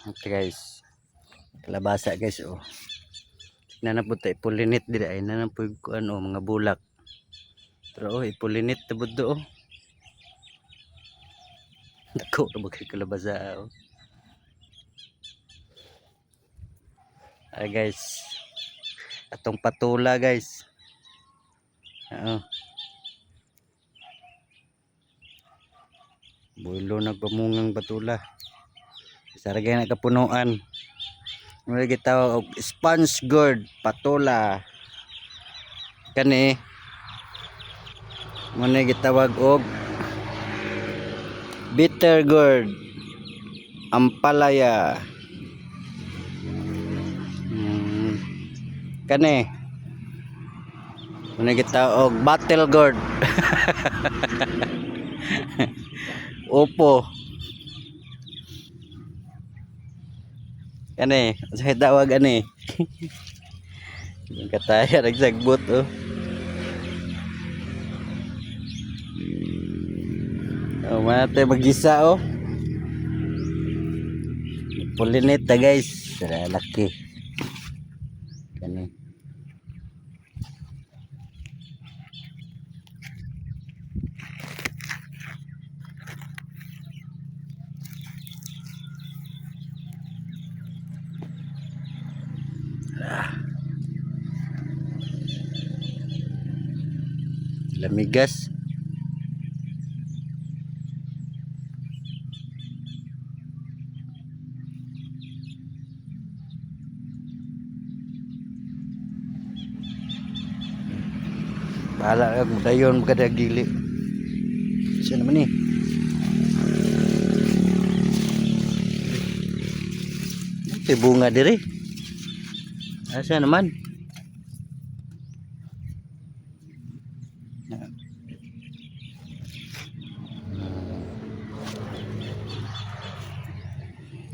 Okay guys, kalabasa guys oh. Tignan na po tayo ipulinit dira ay na po ano mga bulak. Pero oh ipulinit tabud do oh. Dako ra bagay kalabasa oh. Ay guys. Atong patula guys. Oo. Bulo nagpamungang patula. Saragay na kapunuan. May gitawag og sponge gourd patula. Kani muna gitawag og bitter gourd ampalaya. Kani muna gitawag og battle gourd. Opo. Kani sa tawag ani. Kataya nagsagbot oh. Oh, mana tayo magisa oh. Pulinit ta guys. Sara laki. Kani. Lamigas. Bahala ka dayon kada gili. Siya naman ni. May bunga diri. Asa naman?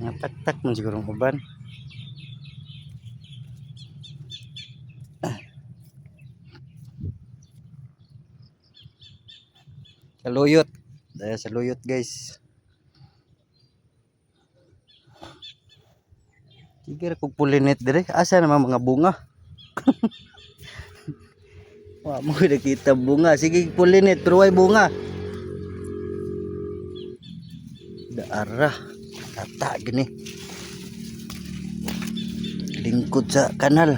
Nataktak man siguro ang uban. Saluyot. Dahil saluyot guys. Sige kung pulinit dire. Asa naman mga bunga? Wa mo nakita bunga. Sige pulinit pero way bunga. Daara. Tata gini. Lingkod sa kanal.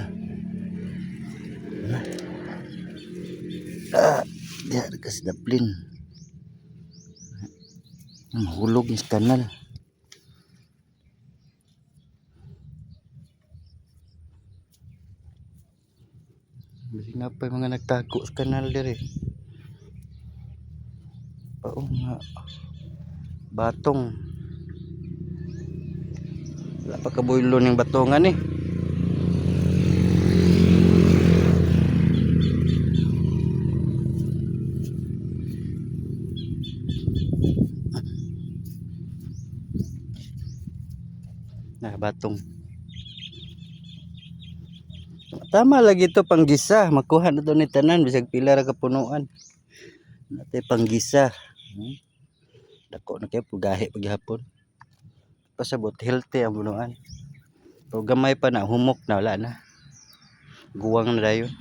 Diya kasi daplin. Mahulog ni sa kanal. Basi nga pa yung mga nagtago sa kanal dire. Oo nga. Batong. Wala pa kabuylo ng batongan eh. Nah, batong. Tama lagi ito panggisa. Makuha na ito ni tanan. Bisag pila ra kapunuan. Natay panggisa. Dako na kayo pugahe paghapon. Pasabot healthy ang bunuan. Pero gamay pa na humok na wala na. Guwang na dayon.